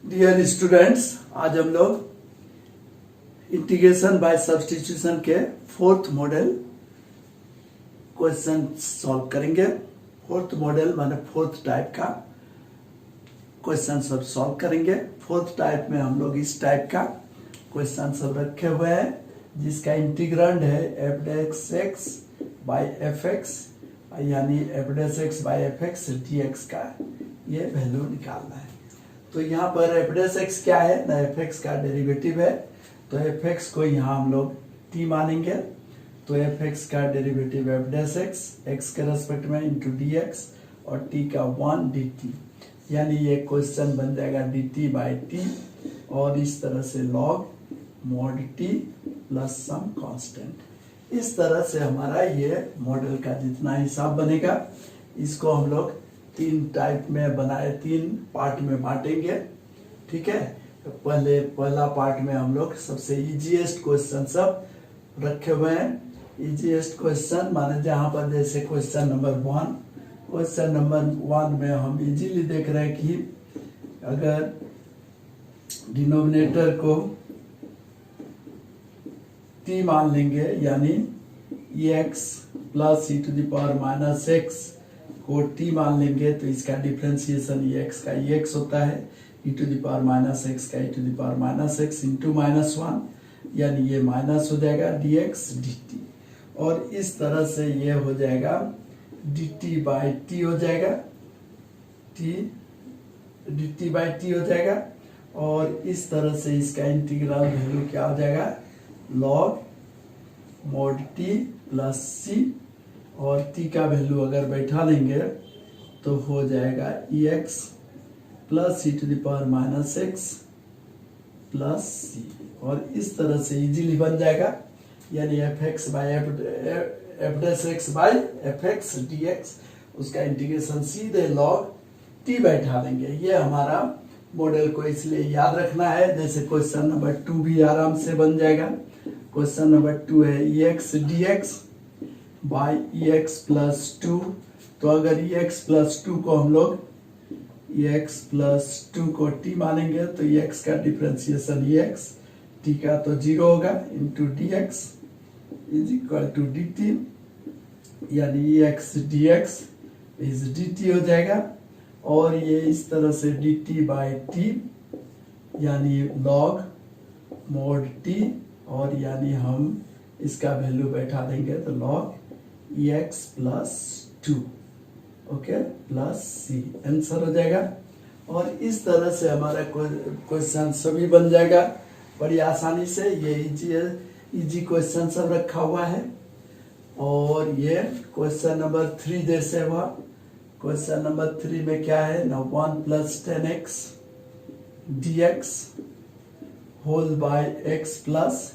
Dear students, आज हम लोग इंटीग्रेशन बाय सब्स्टिट्यूशन के फोर्थ मॉडल क्वेश्चन सॉल्व करेंगे। फोर्थ मॉडल माने फोर्थ टाइप का क्वेश्चन सब सॉल्व करेंगे। फोर्थ टाइप में हम लोग इस टाइप का क्वेश्चन सब रखे हुए हैं जिसका इंटीग्रैंड है f dash x by f x, यानी f dash x by f x d x का ये वैल्यू निकालना है। तो यहाँ पर एफ डैश एक्स क्या है ना, एफ एक्स का डेरिवेटिव है। तो एफ एक्स को यहाँ हम लोग टी मानेंगे। तो एफ एक्स का डेरिवेटिव एफ डैश एक्स के रेस्पेक्ट में इंटू डी एक्स और टी का 1 डी टी, यानी ये क्वेश्चन बन जाएगा डी टी बाई टी और इस तरह से log mod t plus some constant. इस तरह से हमारा ये मॉडल का जितना हिसाब बनेगा इसको हम लोग तीन टाइप में बनाए, तीन पार्ट में बांटेंगे। ठीक है, तो पहला पार्ट में हम लोग सबसे इजीएस्ट क्वेश्चन सब रखे हुए हैं। इजीएस्ट क्वेश्चन माने जहां पर जैसे क्वेश्चन नंबर 1 में हम इजीली देख रहे हैं कि अगर डिनोमिनेटर को t मान लेंगे, यानी x plus e to the power minus x को t मान लेंगे तो इसका डिफरेंशिएशन एक्स का एक्स होता है, e to the power minus x का e to the power minus x into -1, यानी ये माइनस हो जाएगा dx dt। और इस तरह से ये हो जाएगा dt बाई टी हो जाएगा, dt बाई टी हो जाएगा। और इस तरह से इसका इंटीग्रल वैल्यू क्या हो जाएगा, log mod t plus c, और t का वैल्यू अगर बैठा देंगे तो हो जाएगा ex plus e to the power minus x plus c. और इस तरह से इजीली बन जाएगा, यानी f x by f dash x by f x d x, उसका इंटीग्रेशन सीधे लॉग टी बैठा देंगे। ये हमारा मॉडल को इसलिए याद रखना है। जैसे क्वेश्चन नंबर 2 भी आराम से बन जाएगा। क्वेश्चन नंबर 2 है ex dx by ex plus 2। तो अगर ex प्लस 2 को हम लोग ex प्लस 2 को t मानेंगे तो ex का डिफरेंशिएशन ex, t का तो 0 होगा, into dx is equal to dt, यानी ex dx इज dt हो जाएगा। और ये इस तरह से dt बाई t, यानी लॉग मॉड t, और यानी हम इसका वैल्यू बैठा देंगे तो log ex plus 2 okay plus c, answer हो जाएगा। और इस तरह से हमारा क्वेश्चन सभी बन जाएगा बड़ी आसानी से। ये इजी क्वेश्चन सब रखा हुआ है। और ये क्वेश्चन नंबर 3 जैसे हुआ, क्वेश्चन नंबर 3 में क्या है ना, 1 plus 10x dx whole by x plus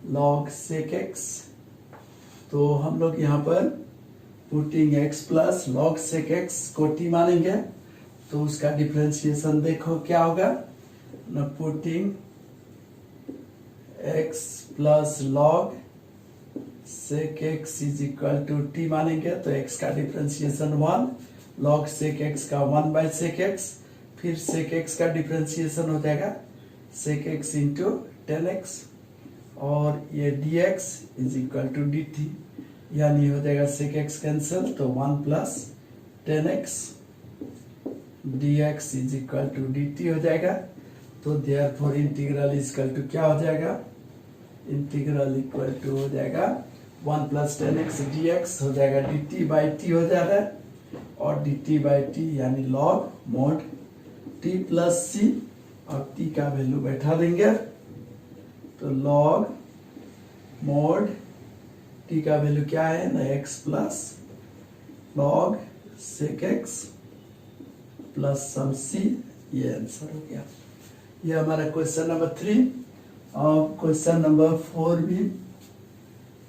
log sec x। तो हम लोग यहाँ पर putting x plus log sec x को t मानेंगे तो उसका डिफरेंशिएशन देखो क्या होगा ना, putting x plus log sec x is equal to t मानेंगे तो x का डिफरेंशिएशन 1, लॉग सेक x का 1 बाई सेक x, फिर सेक x का डिफरेंशिएशन हो जाएगा सेक x इंटू 10x, और ये dx is equal to dt, यानी हो जाएगा सेक x कैंसिल तो 1 plus 10x dx is equal to dt हो जाएगा। तो therefore integral is equal to क्या हो जाएगा, इंटीग्रल इक्वल टू हो जाएगा 1 प्लस 10x dx हो जाएगा dt बाई टी हो जा रहा है, और dt बाई टी यानी log mod t plus c, और t का वैल्यू बैठा देंगे तो लॉग मॉड t का वैल्यू क्या है ना, x plus log sec x plus some c, ये आंसर हो गया। ये हमारा क्वेश्चन नंबर 3। और क्वेश्चन नंबर 4 भी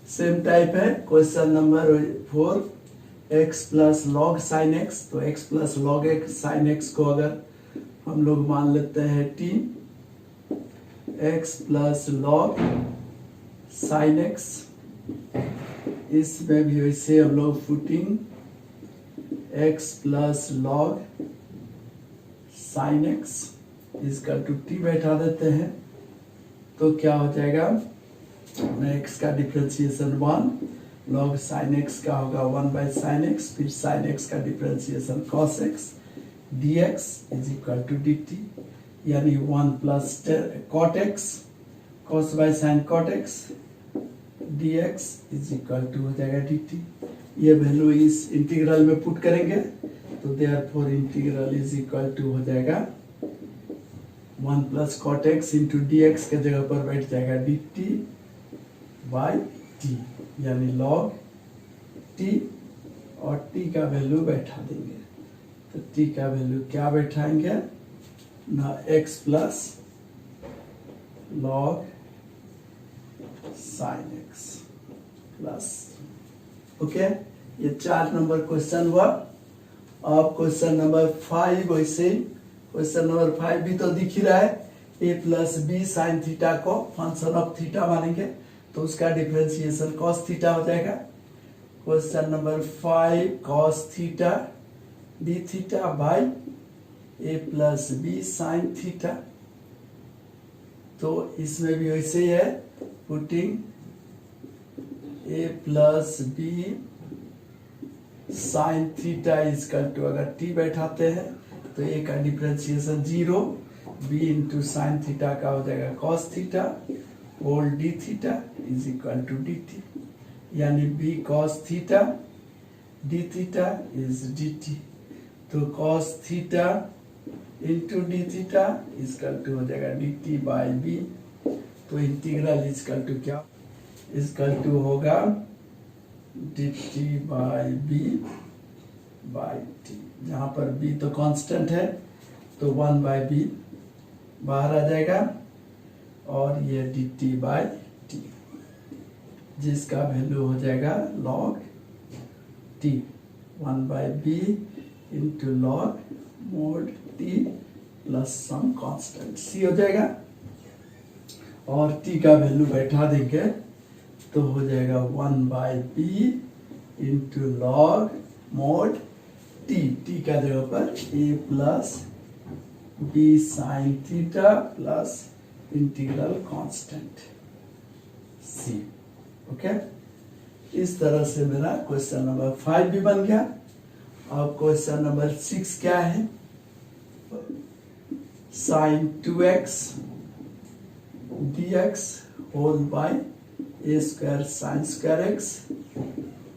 सेम टाइप है। Question number 4 x plus log sine x, तो x plus log x sine x को अगर हम लोग मान लेते हैं t, x plus log sine x, इसमें भी वैसे हम लोग putting x plus log sine x is equal to t बैठा देते हैं तो क्या हो जाएगा, x का डिफ्रेंसिएशन 1 log sin x का होगा 1 बाई साइन एक्स, फिर sin x का differentiation cos x dx is equal to dt, यानी 1 plus cot x cos by sine cot x dx is equal to हो जाएगा dt। ये value इस integral में पुट करेंगे तो therefore integral is equal to हो जाएगा 1 plus cot x into d x के जगह पर बैठ जाएगा dt बाई टी, यानी log t, और t का वैल्यू बैठा देंगे तो t का वैल्यू क्या बैठाएंगे ना, x plus log sin x plus, okay. ये 4 नंबर क्वेश्चन हुआ। अब क्वेश्चन नंबर 5, वैसे क्वेश्चन नंबर 5 भी तो दिख ही रहा है, a plus b sine theta को फंक्शन ऑफ थीटा मानेंगे तो उसका डिफरेंशिएशन cos थीटा हो जाएगा। Question number 5 cos theta d theta by a plus b sine theta, तो इसमें भी वैसे ही है, putting a plus b sine theta is equal to, अगर t बैठाते हैं तो a का differentiation 0, b into sine theta का हो जाएगा cos theta whole d theta is equal to d t, यानी b cos theta d theta is d t, तो cos theta into d theta is equal to हो जाएगा d t by b, तो integral is equal to क्या, is equal to होगा d t by b by t, जहाँ पर b तो constant है तो 1 बाई बी बाहर आ जाएगा, और ये डी टी बाई टी जिसका वैल्यू हो जाएगा log t 1 by b into log mod t plus some constant c हो जाएगा, और t का वैल्यू बैठा देंगे तो हो जाएगा 1 by b into log mod t का जगह पर a plus b sine theta plus integral constant c, okay. इस तरह से मेरा क्वेश्चन नंबर 5 भी बन गया। अब क्वेश्चन नंबर 6 क्या है, sine 2x dx whole by a square sine square x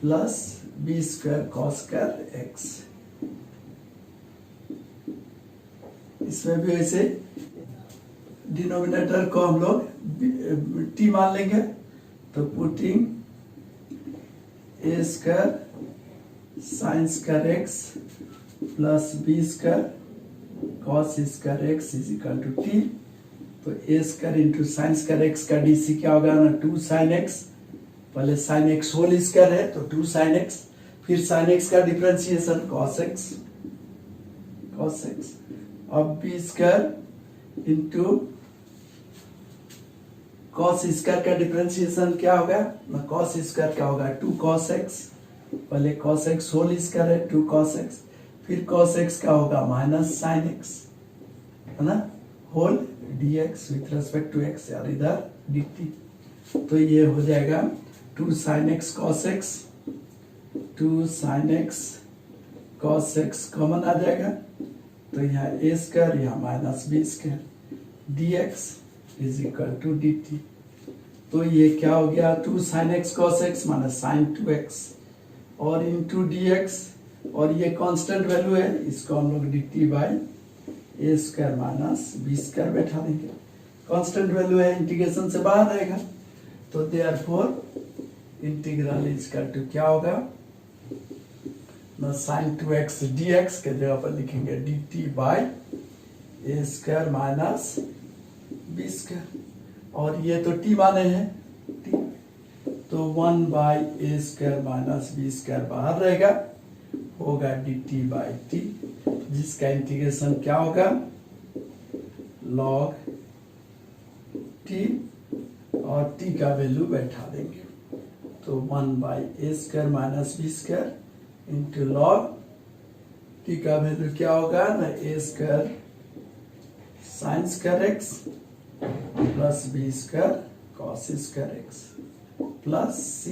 plus b square cos square x, इसमें भी वैसे डिनोमिनेटर को हम लोग t मान लेंगे तो putting a square sine square x plus b square cos square x is equal to t, तो a square into sine square x का डीसी क्या होगा ना, 2 साइन एक्स, पहले साइन एक्स होल स्क्वायर है तो 2 साइन एक्स, फिर sine x का डिफरेंशिएशन cos x, अब b square into cos square का डिफरेंशिएशन क्या होगा ना, cos स्क्वायर क्या होगा 2 cos x, पहले cos x होल स्क्वायर है 2 cos x, फिर cos x का होगा माइनस साइन x, है ना, whole dx with respect to x, यार इधर dt, तो ये हो जाएगा 2 sin x cos x, 2 sin x cos x common आ जाएगा तो यहाँ a स्क्वायर यहाँ minus b square dx is equal to dt, तो ये क्या हो गया 2 sin x cos x minus sine 2x और इंटू dx, और ये कांस्टेंट वैल्यू है, इसको हम लोग dt by a square minus b square बैठा देंगे, कांस्टेंट वैल्यू है इंटीग्रेशन से बाहर आएगा, तो therefore integral is equal to क्या होगा ना, साइन 2x dx के जगह पर लिखेंगे dt by a square minus b square, और ये तो t माने हैं t, तो 1 by a square minus b square बाहर रहेगा, होगा dt बाई टी, जिसका इंटीग्रेशन क्या होगा log t, और t का वैल्यू बैठा देंगे तो 1 by a square minus b square into log t का वैल्यू क्या होगा ना, a square sine square x plus b square cos square x plus सी,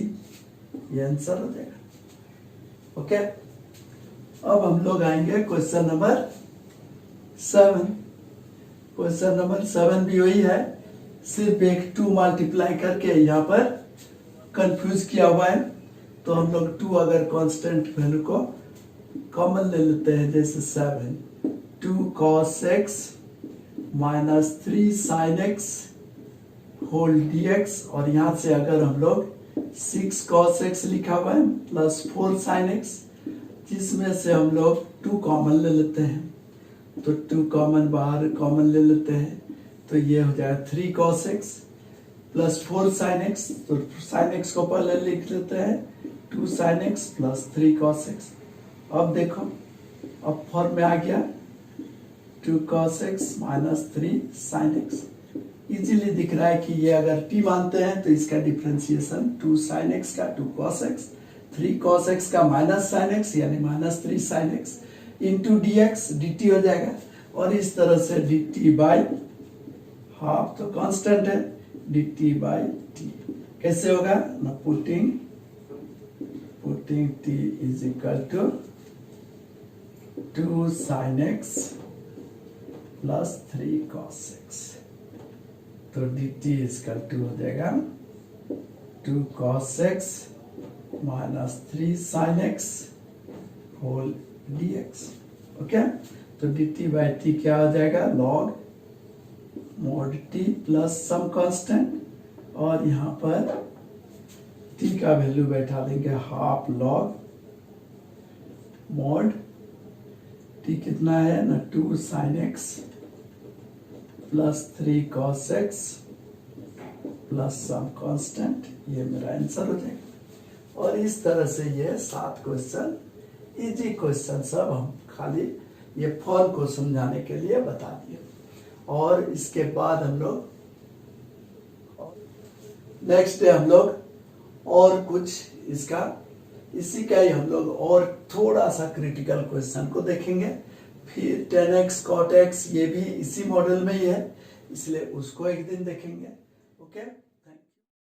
ये आंसर हो जाएगा। ओके, अब हम लोग आएंगे क्वेश्चन नंबर 7। क्वेश्चन नंबर 7 भी वही है, सिर्फ एक 2 मल्टीप्लाई करके यहाँ पर कंफ्यूज किया हुआ है। तो हम लोग 2 अगर कांस्टेंट वैल्यू को कॉमन ले लेते हैं, जैसे 7 2 cos x minus 3 sin x whole dx, और यहाँ से अगर हम लोग 6 cos x लिखा हुआ है प्लस 4 sin x, जिसमें से हम लोग 2 कॉमन ले लेते हैं, तो 2 कॉमन बाहर कॉमन ले लेते हैं, तो ये हो जाएगा 3 cos x plus 4 sin x, तो sin x को पहले लिख लेते हैं 2 sin x plus 3 cos x। अब देखो, अब फॉर्म में आ गया 2 cos x minus 3 sin x। Easily दिख रहा है कि ये अगर t मानते हैं तो इसका डिफरेंशिएशन 2 sin x का 2 cos x, 3 cos x का माइनस sin x यानी minus 3 sin x into dx dt हो जाएगा, और इस तरह से dt बाई हाफ तो कांस्टेंट है, dt बाई t कैसे होगा ना, putting t is equal to 2 sin x plus 3 cos x, तो dt इसका 2 हो जाएगा 2 cos x minus 3 sin x whole dx। Okay, तो dt बाई t क्या हो जाएगा, log mod t plus some constant, और यहाँ पर t का वैल्यू बैठा देंगे हाफ log mod t कितना है ना, 2 sin x plus 3 cos x plus some constant, ये मेरा आंसर हो जाएगा। और इस तरह से ये 7 क्वेश्चन, इजी क्वेश्चन सब हम खाली ये फॉर्म को समझाने के लिए बता दिए। और इसके बाद हम लोग नेक्स्ट डे हम लोग और कुछ इसका इसी का ही हम लोग और थोड़ा सा क्रिटिकल क्वेश्चन को देखेंगे। फिर 10x cot x ये भी इसी मॉडल में ही है, इसलिए उसको एक दिन देखेंगे। ओके।